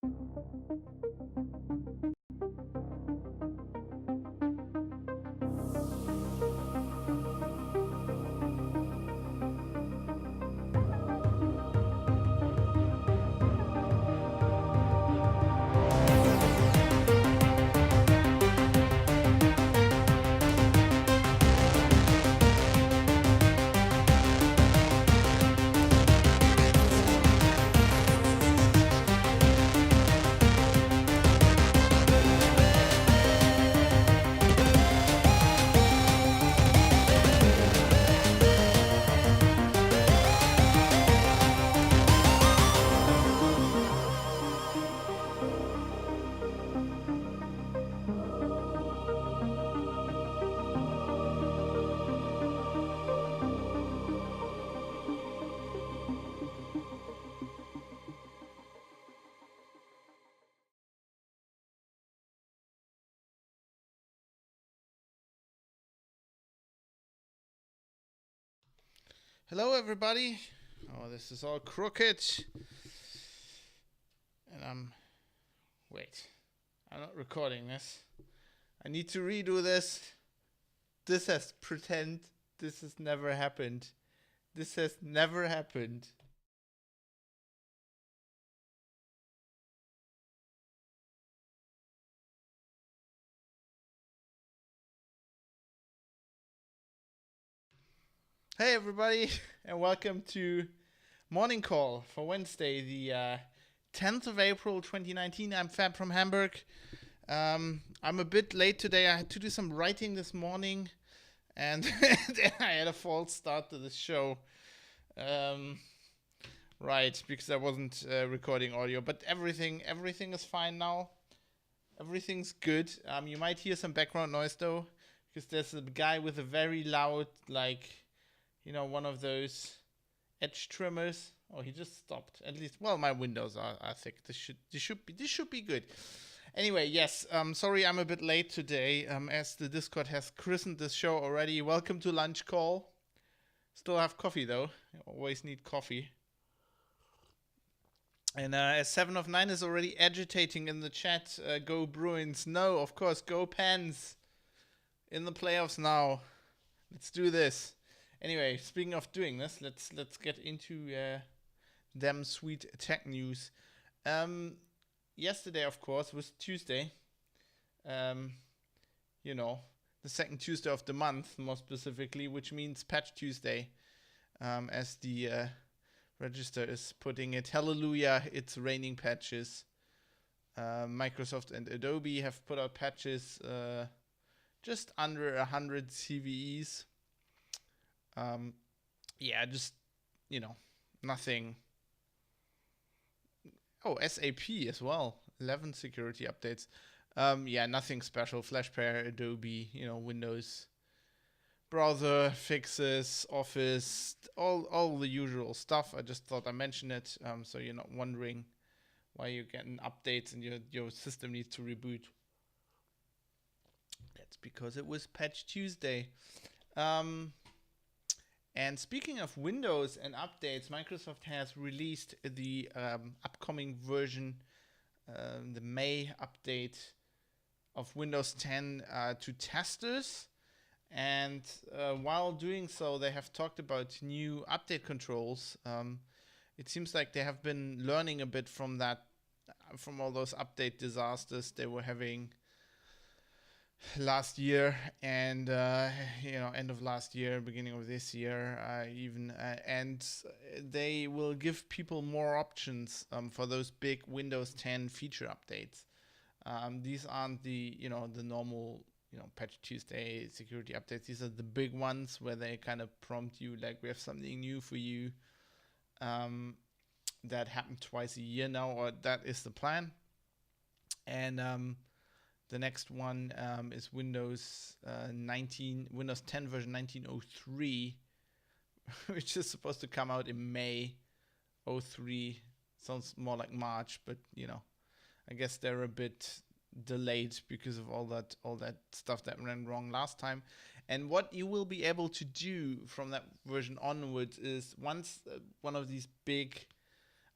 Hello, everybody. Oh, this is all crooked. And wait, I'm not recording this. I need to redo this. This has pretend this has never happened. This has never happened. Hey, everybody, and welcome to Morning Call for Wednesday, the 10th of April 2019. I'm Fab from Hamburg. I'm a bit late today. I had to do some writing this morning, and I had a false start to the show. Right, because I wasn't recording audio, but everything is fine now. Everything's good. You might hear some background noise though, because there's a guy with a very loud, one of those edge trimmers. Oh, he just stopped. At least, well, my windows are thick. This should be good. Anyway, yes. Sorry, I'm a bit late today. As the Discord has christened this show already. Welcome to Lunch Call. Still have coffee though. Always need coffee. And as 7 of 9 is already agitating in the chat, go Bruins. No, of course, go Pens. In the playoffs now. Let's do this. Anyway, speaking of doing this, let's get into them sweet tech news. Yesterday, of course, was Tuesday. The second Tuesday of the month, more specifically, which means Patch Tuesday, as the Register is putting it. Hallelujah, it's raining patches. Microsoft and Adobe have put out patches just under 100 CVEs. Nothing. Oh, SAP as well. 11 security updates. Nothing special. FlashPair, Adobe, Windows browser fixes, Office, all the usual stuff. I just thought I mentioned it, so you're not wondering why you're getting updates and your system needs to reboot. That's because it was Patch Tuesday. And speaking of Windows and updates, Microsoft has released the upcoming version, the May update of Windows 10 to testers. And while doing so, they have talked about new update controls. It seems like they have been learning a bit from all those update disasters they were having last year and end of last year, beginning of this year, and they will give people more options for those big Windows 10 feature updates. These aren't the normal Patch Tuesday security updates. These are the big ones where they kind of prompt you like, we have something new for you. That happened twice a year now, or that is the plan. And the next one is Windows 10 version 1903, which is supposed to come out in May 03. Sounds more like March, but I guess they're a bit delayed because of all that stuff that ran wrong last time. And what you will be able to do from that version onwards is once one of these big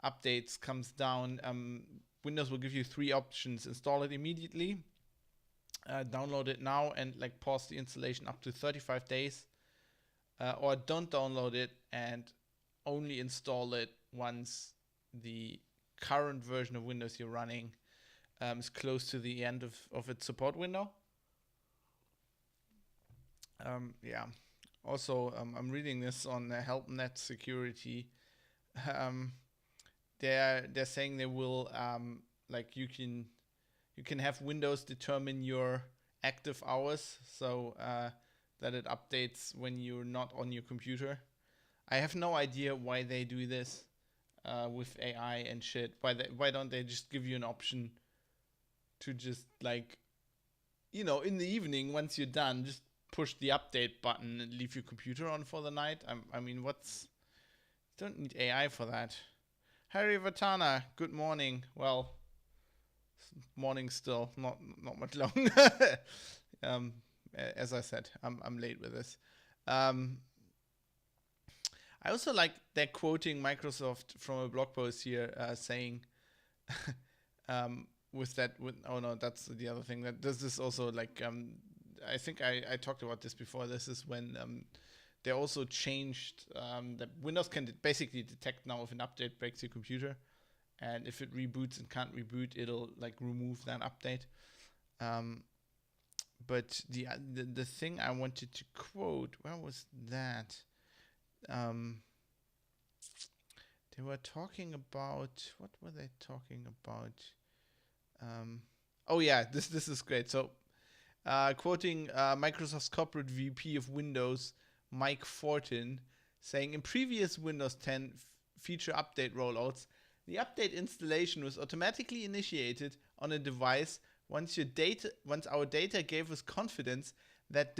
updates comes down, Windows will give you 3 options: install it immediately, download it now, and like pause the installation up to 35 days, or don't download it and only install it once the current version of Windows you're running is close to the end of its support window. Also, I'm reading this on HelpNet Security. They're saying they will like you can have Windows determine your active hours, so that it updates when you're not on your computer. I have no idea why they do this with AI and shit. Why don't they just give you an option to just like, in the evening once you're done, just push the update button and leave your computer on for the night? I mean, don't need AI for that. Harry Vatana, good morning. Well, morning still, not much long. As I said, I'm late with this. I also like they're quoting Microsoft from a blog post here, saying, that's the other thing. That this is also like, I think I talked about this before. This is when they also changed that Windows can basically detect now if an update breaks your computer, and if it reboots and can't reboot, it'll like remove that update. But the thing I wanted to quote, where was that? They were talking about, what were they talking about? This is great. So, quoting Microsoft's corporate VP of Windows, Mike Fortin, saying, in previous Windows 10 feature update rollouts, the update installation was automatically initiated on a device once our data gave us confidence that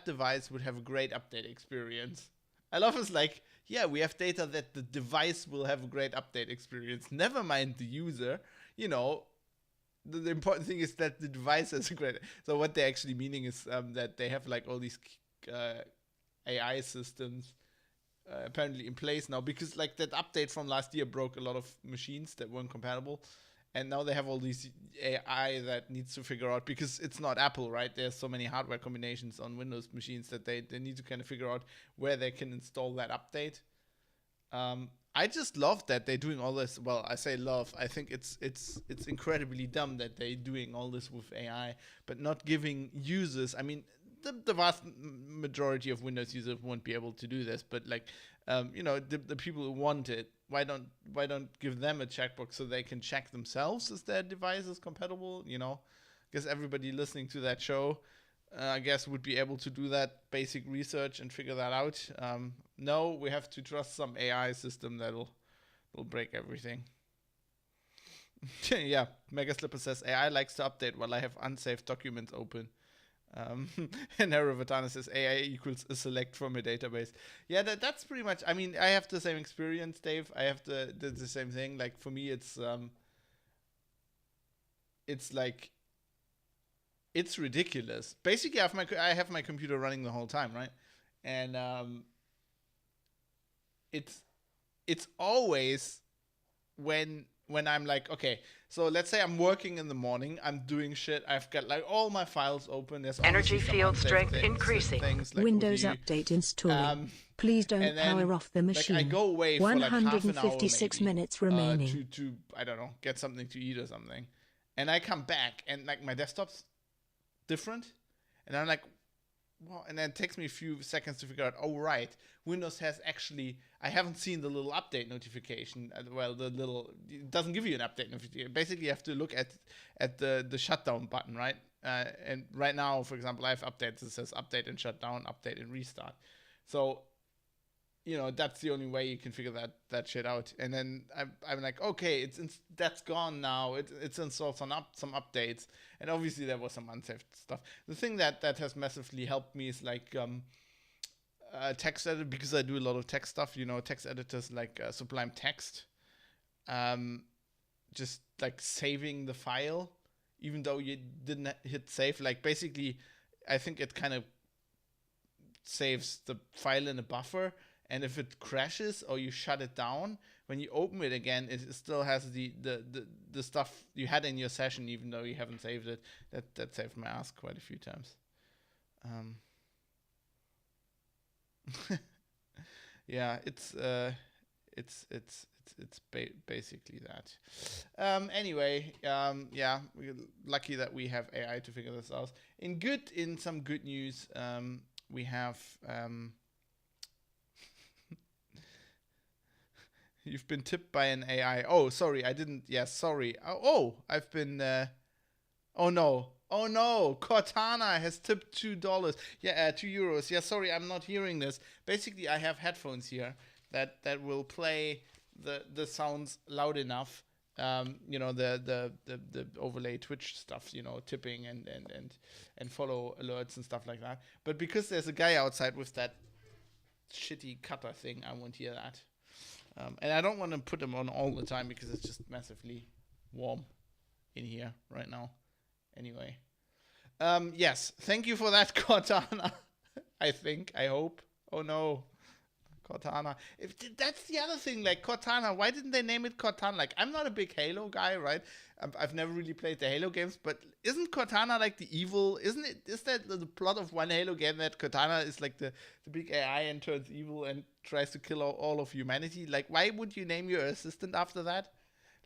device would have a great update experience. I love it's like, yeah, we have data that the device will have a great update experience. Never mind the user. The important thing is that the device has a great. So what they're actually meaning is that they have like all these AI systems apparently in place now, because like that update from last year broke a lot of machines that weren't compatible. And now they have all these AI that needs to figure out, because it's not Apple, right? There's so many hardware combinations on Windows machines that they need to kind of figure out where they can install that update. I just love that they're doing all this. Well, I say love. I think it's incredibly dumb that they're doing all this with AI, but not giving users. I mean, the vast majority of Windows users won't be able to do this, but like, the people who want it, why don't give them a checkbox so they can check themselves if their device is compatible? Because everybody listening to that show, I guess, would be able to do that basic research and figure that out. No, we have to trust some AI system that'll break everything. Yeah, Mega Slipper says AI likes to update while I have unsaved documents open. And Haravatana says AI equals a select from a database. Yeah, that's pretty much. I mean, I have the same experience, Dave. I have the same thing. Like for me, it's like, it's ridiculous. Basically, I have my computer running the whole time, right? And it's always when I'm like, okay, so let's say I'm working in the morning, I'm doing shit, I've got like all my files open, there's energy field strength increasing, like Windows update installing. Please don't power off the machine. Like I go away for like half an hour, 156 minutes remaining. To I don't know, get something to eat or something, and I come back and like my desktop's different, and I'm like, well, and then it takes me a few seconds to figure out, oh, right, Windows has actually, I haven't seen the little update notification. Well, it doesn't give you an update notification. Basically, you have to look at the shutdown button, right? And right now, for example, I have updates that says update and shutdown, update and restart. So, that's the only way you can figure that shit out. And then I'm like, okay, that's gone now. It's installed some updates, and obviously there was some unsaved stuff. The thing that has massively helped me is like text editor, because I do a lot of text stuff. Text editors like Sublime Text, just like saving the file, even though you didn't hit save. Like basically, I think it kind of saves the file in a buffer. and if it crashes or you shut it down, when you open it again, it still has the stuff you had in your session, even though you haven't saved it. That saved my ass quite a few times. Yeah, it's basically that. Anyway, yeah, we're lucky that we have AI to figure this out. In some good news, we have you've been tipped by an AI. Oh, sorry, I didn't. Yes, sorry. I've been. Oh no, Cortana has tipped $2. Yeah, €2. Yeah, sorry, I'm not hearing this. Basically, I have headphones here that will play the sounds loud enough. The overlay Twitch stuff, tipping and follow alerts and stuff like that. But because there's a guy outside with that shitty cutter thing, I won't hear that. And I don't want to put them on all the time because it's just massively warm in here right now. Anyway, yes, thank you for that, Cortana. I hope. Oh no, Cortana. That's the other thing, like Cortana. Why didn't they name it Cortana? Like, I'm not a big Halo guy, right? I've never really played the Halo games, but isn't Cortana like the evil? Isn't it? Is that the plot of one Halo game that Cortana is like the big AI and turns evil and tries to kill all of humanity? Like, why would you name your assistant after that?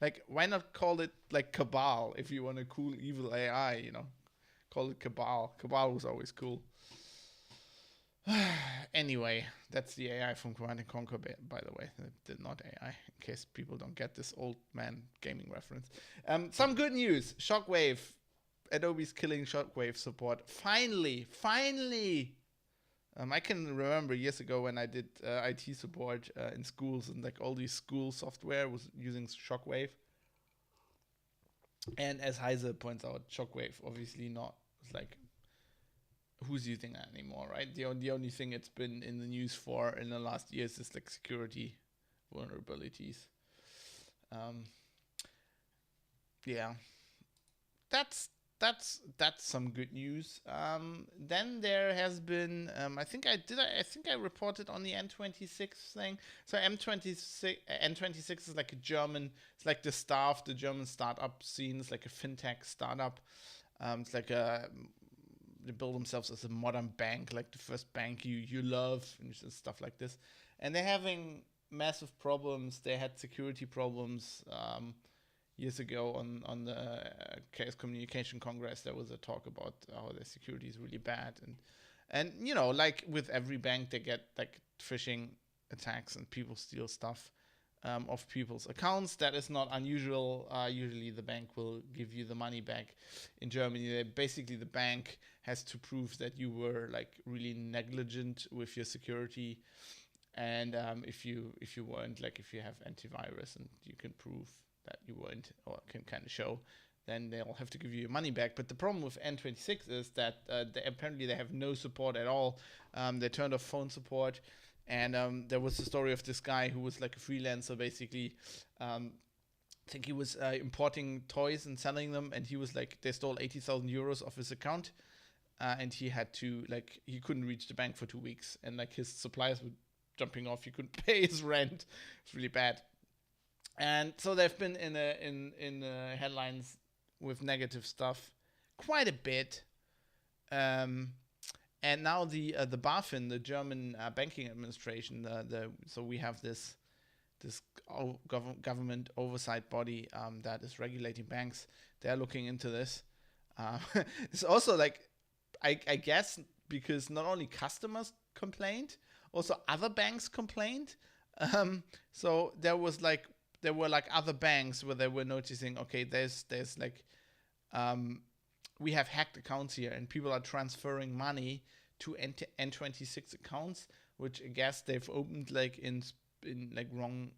Like, why not call it, like, Cabal if you want a cool evil AI, Call it Cabal. Cabal was always cool. Anyway, that's the AI from Command & Conquer, by the way. They're not AI, in case people don't get this old man gaming reference. Some good news. Shockwave. Adobe's killing Shockwave support. Finally. I can remember years ago when I did IT support in schools, and like all these school software was using Shockwave. And as Heise points out, Shockwave obviously not. It's like, who's using that anymore, right? The only thing it's been in the news for in the last years is like security vulnerabilities. Yeah, that's some good news. Then there has been, I think I reported on the N26 thing. So N26 is like it's like the German startup scene. It's like a fintech startup. It's like they build themselves as a modern bank, like the first bank you love and stuff like this. And they're having massive problems. They had security problems. Years ago on the Chaos Communication Congress, there was a talk about how their security is really bad, and like with every bank, they get like phishing attacks and people steal stuff of people's accounts. That is not unusual. Usually, the bank will give you the money back. In Germany, basically the bank has to prove that you were like really negligent with your security, and if you weren't, like if you have antivirus and you can prove that you weren't, or can kind of show, then they'll have to give you your money back. But the problem with N26 is that apparently they have no support at all. They turned off phone support, and there was the story of this guy who was like a freelancer, basically. I think he was importing toys and selling them, and he was like, they stole 80,000 euros off his account, and he had to, like, he couldn't reach the bank for 2 weeks, and like his suppliers were jumping off. He couldn't pay his rent. It's really bad. And so they've been in the headlines with negative stuff quite a bit. And now the BaFin, the German banking administration, so we have this government oversight body that is regulating banks. They're looking into this. It's also like, I guess, because not only customers complained, also other banks complained. So there were like other banks where they were noticing, okay, there's like, we have hacked accounts here and people are transferring money to N26 accounts, which I guess they've opened like in like wrong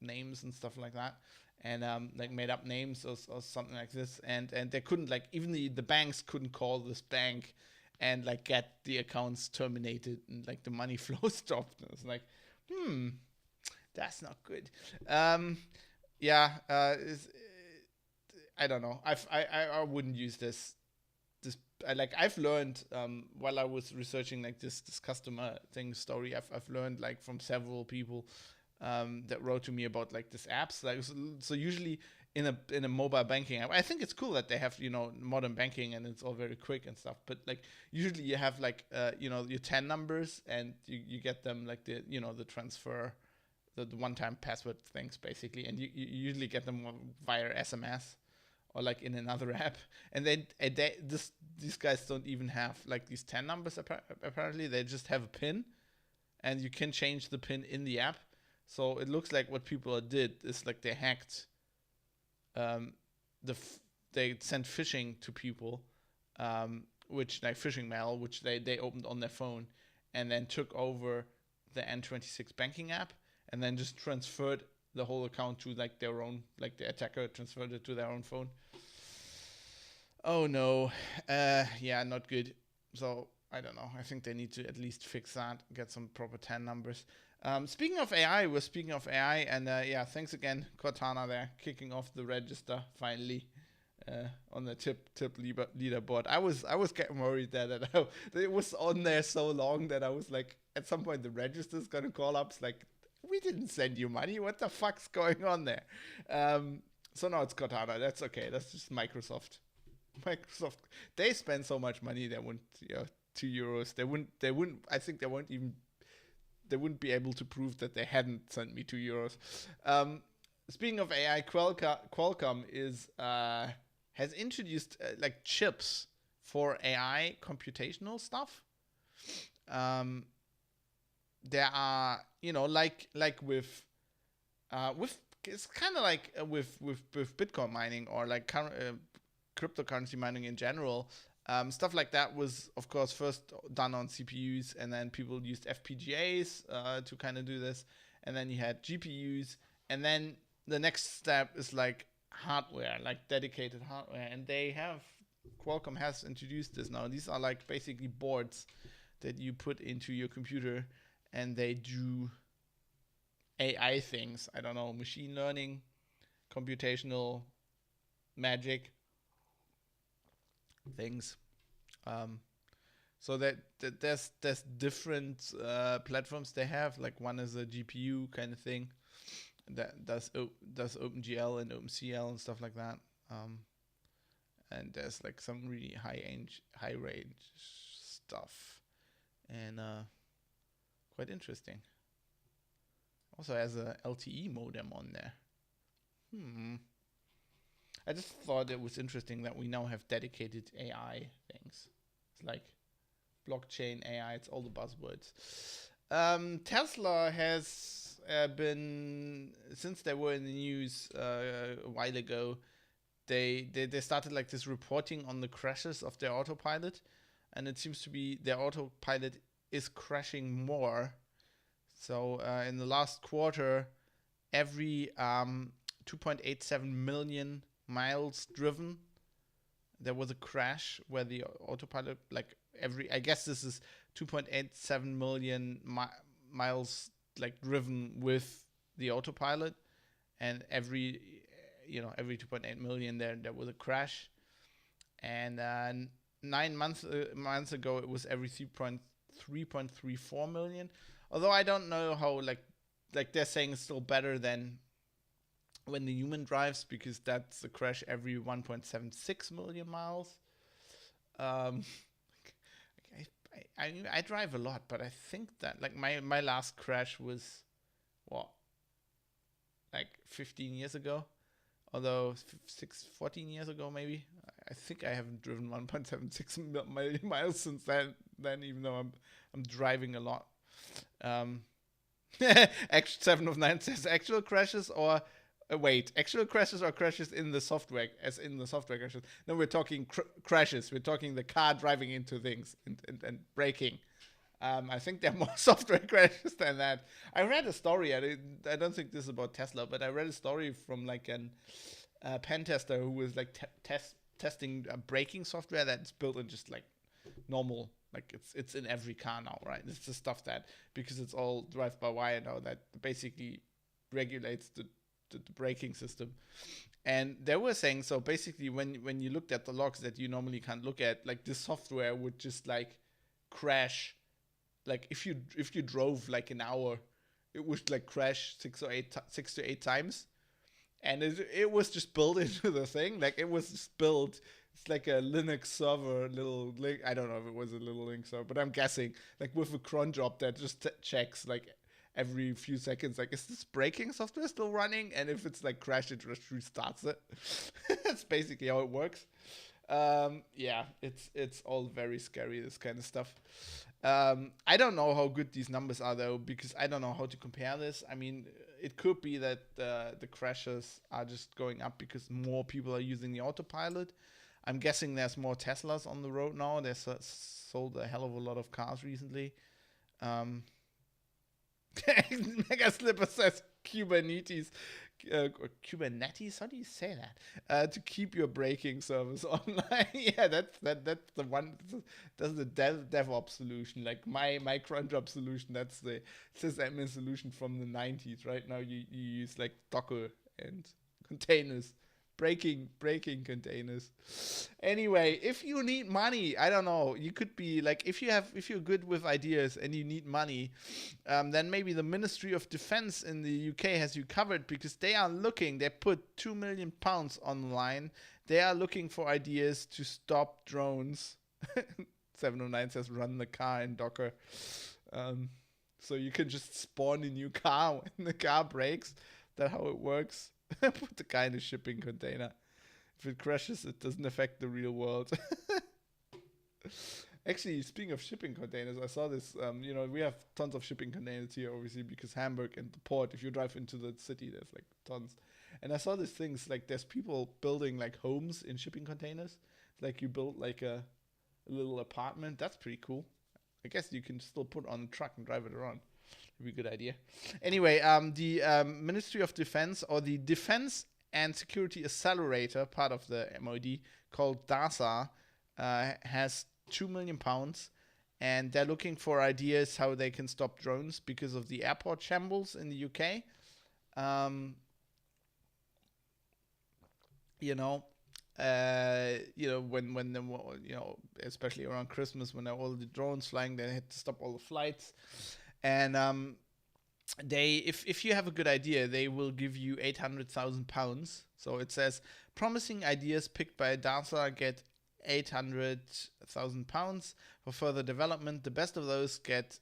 names and stuff like that, and like made up names or something like this, and they couldn't, like, even the banks couldn't call this bank and like get the accounts terminated and like the money flow stopped. And it's like, that's not good. I don't know. I wouldn't use this I've learned while I was researching like this customer thing story. I've learned like from several people that wrote to me about like this apps. Like so usually in a mobile banking app, I think it's cool that they have modern banking and it's all very quick and stuff. But like usually you have like your 10 numbers and you get them like the the transfer, the one-time password things basically, and you usually get them via SMS. Or like in another app, and these guys don't even have like these 10 numbers. Apparently, they just have a PIN, and you can change the PIN in the app. So it looks like what people did is like they hacked. They sent phishing to people, which like phishing mail, which they opened on their phone, and then took over the N26 banking app, and then just transferred the whole account to like their own, like the attacker transferred it to their own phone. Oh no, yeah, not good. So I don't know. I think they need to at least fix that, get some proper 10 numbers. Speaking of AI, and yeah, thanks again, Cortana there, kicking off the register finally on the tip leaderboard. I was getting worried that it was on there so long that I was like, at some point the register's gonna call up. It's like, we didn't send you money. What the fuck's going on there? So now it's Cortana. That's okay. That's just Microsoft. They spend so much money. They wouldn't, €2. They wouldn't. I think they wouldn't be able to prove that they hadn't sent me €2. Speaking of AI, Qualcomm has introduced like chips for AI computational stuff. There are, like with it's kind of like with Bitcoin mining or like cryptocurrency mining in general. Stuff like that was, of course, first done on CPUs, and then people used FPGAs to kind of do this, and then you had GPUs, and then the next step is like hardware, like dedicated hardware, and Qualcomm has introduced this now. These are like basically boards that you put into your computer, and they do AI things. I don't know, machine learning, computational magic things. So that there's different platforms they have. Like one is a GPU kind of thing that does OpenGL and OpenCL and stuff like that. And there's like some really high range stuff, and quite interesting. Also has a LTE modem on there. I just thought it was interesting that we now have dedicated AI things. It's like blockchain, AI, it's all the buzzwords. Tesla has been, since they were in the news a while ago, they started like this reporting on the crashes of their autopilot, and it seems to be their autopilot is crashing more. So in the last quarter, every 2.87 million miles driven, there was a crash where the autopilot, like I guess this is 2.87 million miles like driven with the autopilot, and every 2.8 million there was a crash. And 9 months ago it was every 3.34 million. Although I don't know how like they're saying it's still better than when the human drives, because that's a crash every 1.76 million miles. I drive a lot, but I think that like my last crash was like 15 years ago, although 14 years ago maybe. I think I haven't driven 1.76 million miles since then, even though I'm driving a lot. 7 of 9 says actual crashes or actual crashes or crashes in the software, as in the software crashes. No, we're talking crashes. We're talking the car driving into things and braking. I think there are more software crashes than that. I read a story. I don't think this is about Tesla, but I read a story from like a pen tester who was like testing braking software that's built in just like normal. Like it's in every car now, right? It's the stuff that, because it's all drive-by-wire now, that basically regulates the the braking system. And they were saying, so basically when you looked at the logs that you normally can't look at, like this software would just like crash. Like if you drove like an hour, it would like crash 6 to 8 times. And it was just built into the thing. Like it was just built. It's like a Linux server, little link. I don't know if it was a little Linux server, but I'm guessing like with a cron job that just checks like every few seconds, like, is this braking software still running? And if it's like crashed, it just restarts it. That's basically how it works. Yeah, it's all very scary, this kind of stuff. I don't know how good these numbers are though, because I don't know how to compare this. I mean, it could be that the crashes are just going up because more people are using the autopilot. I'm guessing there's more Teslas on the road now. They sold a hell of a lot of cars recently. Mega Slipper says Kubernetes. Kubernetes? How do you say that? To keep your braking service online. Yeah, that's the one. That's the DevOps solution. Like my cron job solution. That's the sysadmin solution from the 90s. Right now you use like Docker and containers. Breaking containers. Anyway, if you need money, I don't know, you could be like, if you're good with ideas and you need money, then maybe the Ministry of Defense in the UK has you covered, because they put £2 million online. They are looking for ideas to stop drones. 709 says run the car in Docker. So you can just spawn a new car when the car breaks. That's how it works. Put the guy in a shipping container. If it crashes, it doesn't affect the real world. Actually, speaking of shipping containers, I saw this. We have tons of shipping containers here, obviously, because Hamburg and the port, if you drive into the city, there's like tons. And I saw these things, like there's people building like homes in shipping containers. Like you build like a little apartment. That's pretty cool. I guess you can still put on a truck and drive it around. Be a good idea. Anyway, the Ministry of Defense, or the Defense and Security Accelerator, part of the MOD, called DASA, has £2 million, and they're looking for ideas how they can stop drones because of the airport shambles in the UK. When especially around Christmas, when there are all the drones flying, they had to stop all the flights. And if you have a good idea, they will give you £800,000. So it says promising ideas picked by DASA get £800,000 for further development. The best of those get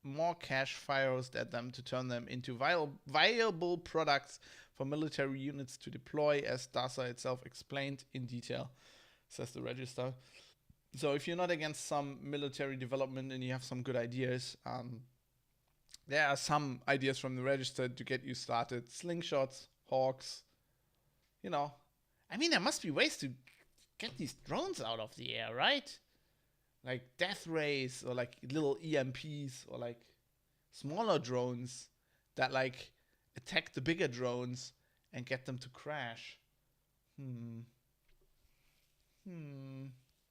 more cash fired at them to turn them into viable products for military units to deploy, as DASA itself explained in detail, says the Register. So if you're not against some military development and you have some good ideas, there are some ideas from the Register to get you started. Slingshots, hawks, I mean, there must be ways to get these drones out of the air, right? Like death rays, or like little EMPs, or like smaller drones that like attack the bigger drones and get them to crash.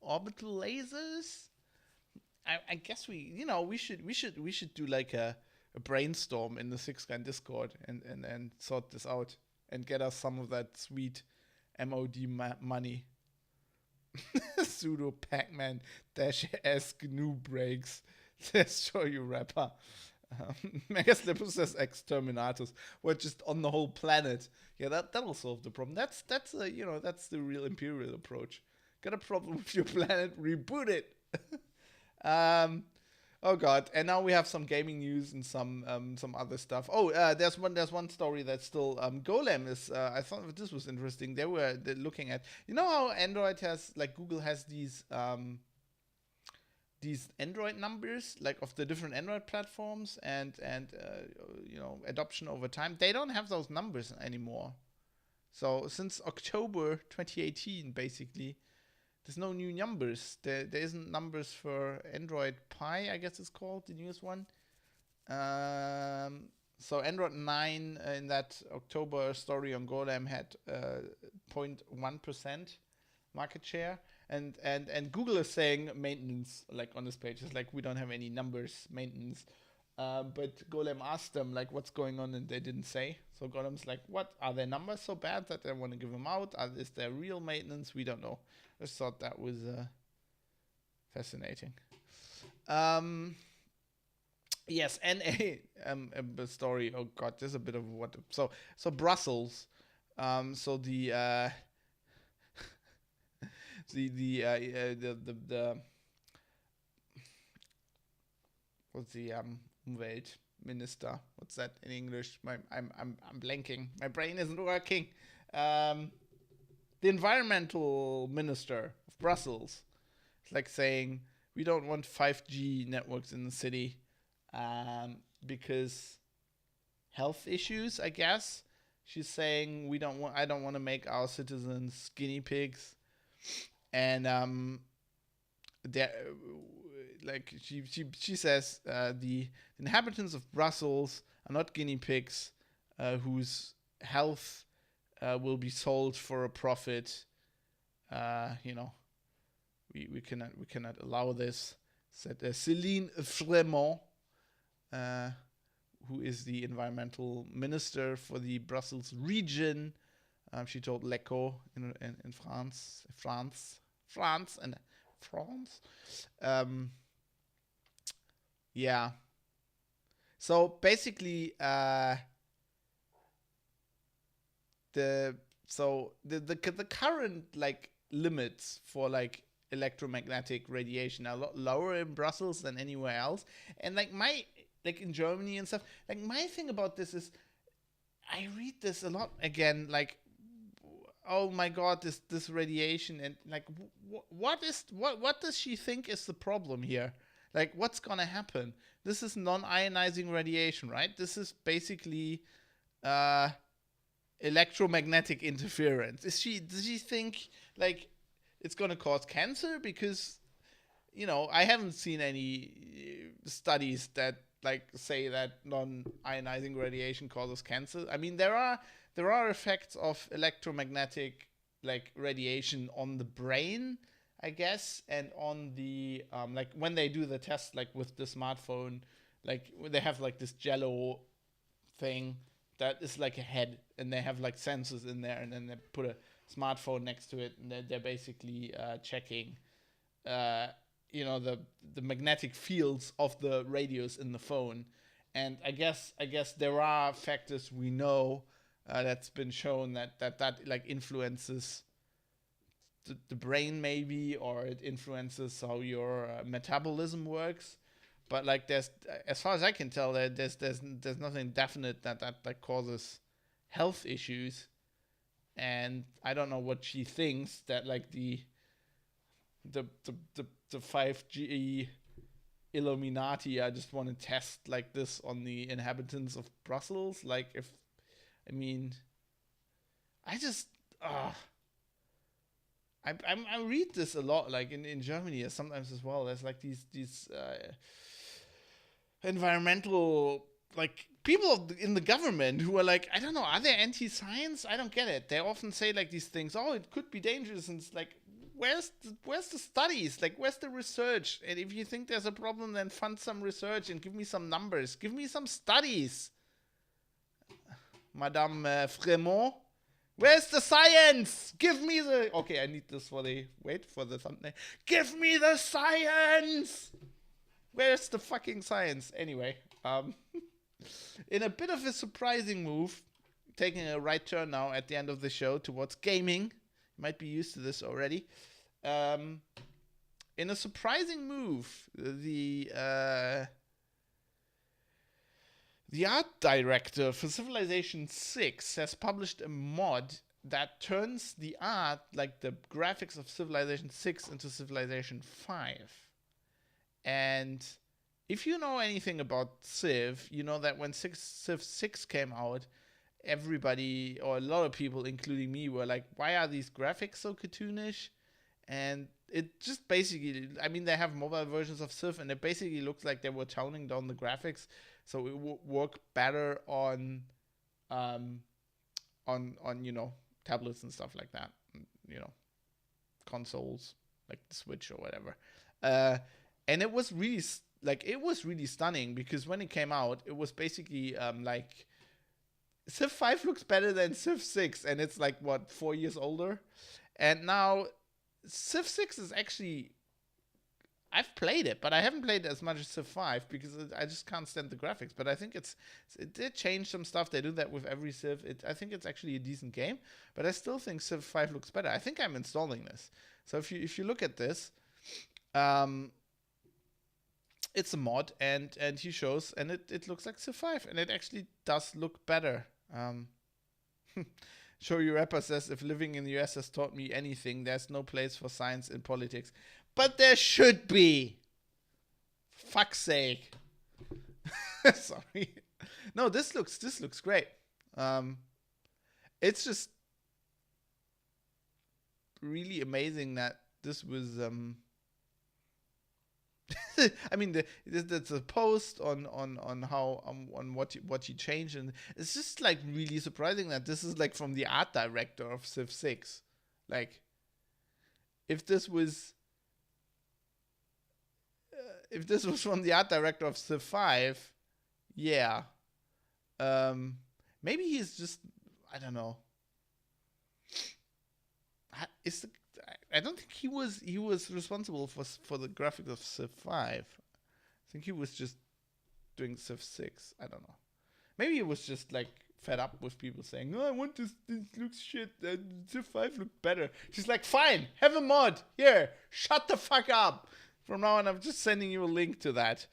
Orbital lasers? I guess we should do like a brainstorm in the Six Gun Discord and sort this out and get us some of that sweet MOD money. Pseudo Pac-Man -S GNU breaks. Says show you rapper. Mega Slipper says exterminatus. We're just on the whole planet. Yeah, that'll solve the problem. That's the real Imperial approach. Got a problem with your planet? Reboot it. Oh god! And now we have some gaming news and some other stuff. There's one story that's still Golem is. I thought this was interesting. They're looking at, how Android has, like, Google has these Android numbers, like, of the different Android platforms and adoption over time. They don't have those numbers anymore. So since October 2018, basically, there's no new numbers. There isn't numbers for Android Pie, I guess it's called, the newest one. So Android 9 in that October story on Golem had 0.1% market share. And Google is saying maintenance, like on this page. It's like, we don't have any numbers, maintenance. But Golem asked them, like, what's going on, and they didn't say. So Golem's like, what? Are their numbers so bad that they want to give them out? Is there real maintenance? We don't know. I just thought that was fascinating. Yes, and a story. Oh God, there's a bit of what. So Brussels. So the what's the Umweltminister? What's that in English? I'm blanking. My brain isn't working. The environmental minister of Brussels. It's like saying we don't want 5G networks in the city because health issues, I guess. She's saying I don't want to make our citizens guinea pigs. And like she says, the inhabitants of Brussels are not guinea pigs whose health will be sold for a profit. We cannot allow this. Said Céline Frèmont, who is the environmental minister for the Brussels region. She told L'Echo in France. Yeah. So basically, the current like limits for like electromagnetic radiation are a lot lower in Brussels than anywhere else. And like in Germany and stuff, like my thing about this is I read this a lot again, like, oh my God, this radiation, and like what does she think is the problem here? Like, what's gonna happen? This is non-ionizing radiation, right? This is basically electromagnetic interference. Does she think like it's gonna cause cancer? Because I haven't seen any studies that like say that non-ionizing radiation causes cancer. I mean, there are effects of electromagnetic like radiation on the brain, I guess, and on the like when they do the test like with the smartphone, like they have like this jello thing that is like a head, and they have like sensors in there, and then they put a smartphone next to it, and they're basically checking the magnetic fields of the radios in the phone. And I guess there are factors we know that's been shown that like influences the brain maybe, or it influences how your metabolism works. But like there's, as far as I can tell, there's nothing definite that causes health issues. And I don't know what she thinks that like the 5G Illuminati, I just want to test like this on the inhabitants of Brussels. Like I read this a lot, like in Germany sometimes as well. There's like these environmental like people in the government who are like, I don't know, are they anti-science? I don't get it. They often say like these things, oh, it could be dangerous, and it's like, where's the studies? Like, where's the research? And if you think there's a problem, then fund some research and give me some numbers. Give me some studies. Madame Frèmont, where's the science? Give me the... Okay, I need this for the... Wait for the thumbnail. Give me the science! Where's the fucking science? Anyway, in a bit of a surprising move, taking a right turn now at the end of the show towards gaming. You might be used to this already. In a surprising move, the art director for Civilization 6 has published a mod that turns the art, like the graphics of Civilization 6, into Civilization 5. And if you know anything about Civ, you know that when Civ 6 came out, everybody, or a lot of people, including me, were like, why are these graphics so cartoonish? And it just basically, I mean, they have mobile versions of Civ, and it basically looks like they were toning down the graphics so it would work better on tablets and stuff like that, consoles like the Switch or whatever. And it was really like, it was really stunning, because when it came out, it was basically like Civ 5 looks better than Civ 6, and it's like, what, 4 years older? And now Civ 6 is actually, I've played it, but I haven't played it as much as Civ 5 because I just can't stand the graphics. But I think it did change some stuff. They do that with every Civ. I think it's actually a decent game, but I still think Civ 5 looks better. I think I'm installing this. So if you look at this, it's a mod, and he shows, and it looks like Civ 5, and it actually does look better. Show You Rapper says, if living in the US has taught me anything, there's no place for science in politics. But there should be. Fuck's sake. Sorry. No, this looks great. It's just really amazing that this was I mean, that's a post on how on what he changed, and it's just like really surprising that this is like from the art director of Civ 6. Like, if this was from the art director of Civ 5, yeah, maybe he's just, I don't know. I don't think he was responsible for the graphics of Civ 5. I think he was just doing Civ 6. I don't know. Maybe he was just like fed up with people saying, "No, I want this looks shit. Civ 5 looked better." She's like, "Fine, have a mod. Here, shut the fuck up." From now on, I'm just sending you a link to that.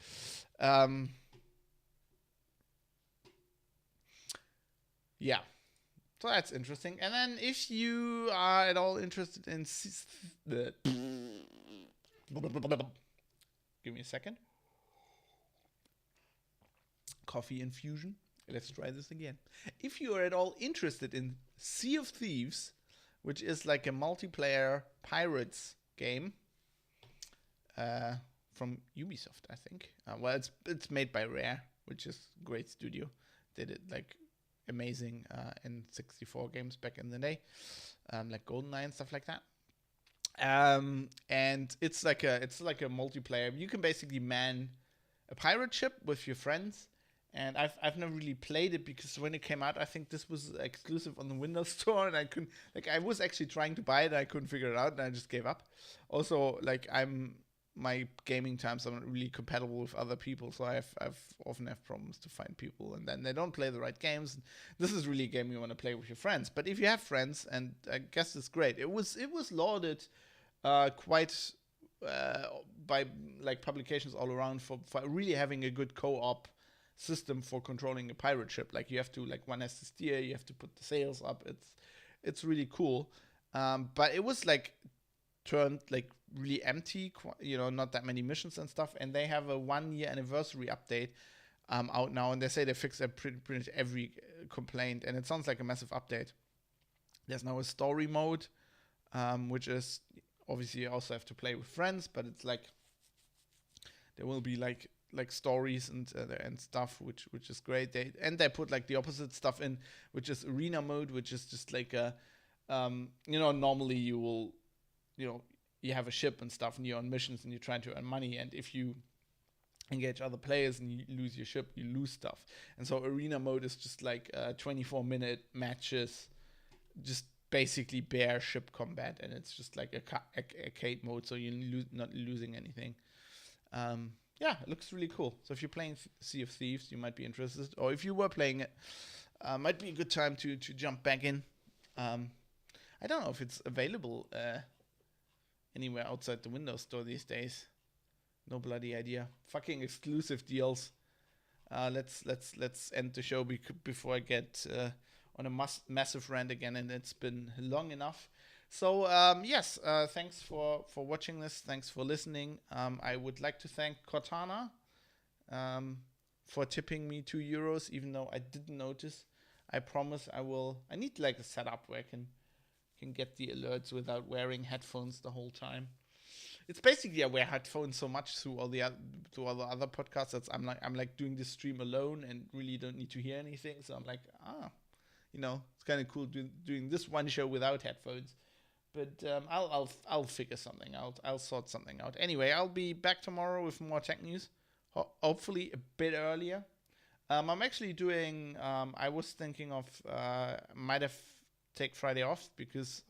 Yeah. So that's interesting. And then if you are at all interested in... Give me a second. Coffee infusion. Let's try this again. If you are at all interested in Sea of Thieves, which is like a multiplayer pirates game from Ubisoft, I think. Well, it's made by Rare, which is a great studio. Did it like... amazing in 64 games back in the day, like GoldenEye and stuff like that. And it's like a multiplayer. You can basically man a pirate ship with your friends. And I've never really played it because when it came out, I think this was exclusive on the Windows Store, and I was actually trying to buy it, and I couldn't figure it out, and I just gave up. Also, like, my gaming times are not really compatible with other people, so I've often have problems to find people, and then they don't play the right games. This is really a game you want to play with your friends. But if you have friends, and I guess it's great. It was lauded quite by like publications all around for really having a good co-op system for controlling a pirate ship. Like, you have to, like, one has to steer, you have to put the sails up. It's really cool. But it was like turned like really empty, not that many missions and stuff, and they have a 1-year anniversary update out now, and they say they fixed pretty much every complaint, and it sounds like a massive update. There's now a story mode, which is obviously you also have to play with friends, but it's like there will be like stories and stuff, which is great. They put like the opposite stuff in, which is arena mode, which is just like a normally you will you have a ship and stuff, and you're on missions and you're trying to earn money, and if you engage other players and you lose your ship, you lose stuff. And so arena mode is just like 24-minute matches, just basically bare ship combat, and it's just like a arcade mode, so you're not losing anything. It looks really cool. So if you're playing Sea of Thieves, you might be interested, or if you were playing it, might be a good time to jump back in. I don't know if it's available anywhere outside the Windows Store these days. No bloody idea. Fucking exclusive deals. Let's end the show before I get on a massive rant again, and it's been long enough. So yes, thanks for watching this. Thanks for listening. I would like to thank Cortana for tipping me €2, even though I didn't notice. I promise I will. I need like a setup where I can get the alerts without wearing headphones the whole time. It's basically I wear headphones so much through all the other podcasts that I'm like doing this stream alone and really don't need to hear anything. So I'm like, it's kind of cool doing this one show without headphones. But I'll figure something out. I'll sort something out. Anyway, I'll be back tomorrow with more tech news. hopefully a bit earlier. I'm actually doing. I was thinking of might have take Friday off because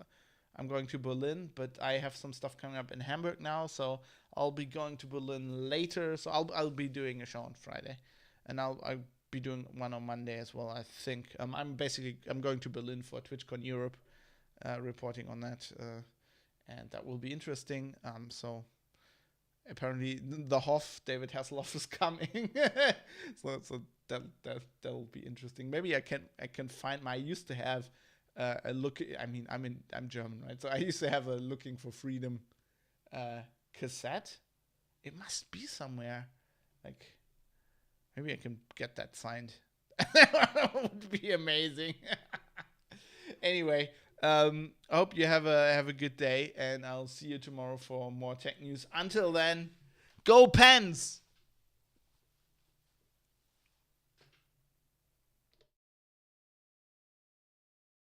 I'm going to Berlin, but I have some stuff coming up in Hamburg now, so I'll be going to Berlin later. So I'll be doing a show on Friday, and I'll be doing one on Monday as well. I think I'm going to Berlin for TwitchCon Europe, reporting on that, and that will be interesting. So. Apparently, the Hoff, David Hasselhoff, is coming, so that'll be interesting. Maybe I can find I used to have a look. I mean, I'm German, right? So I used to have a Looking for Freedom cassette. It must be somewhere. Like, maybe I can get that signed. That would be amazing. Anyway. I hope you have a good day, and I'll see you tomorrow for more tech news. Until then, go Pens!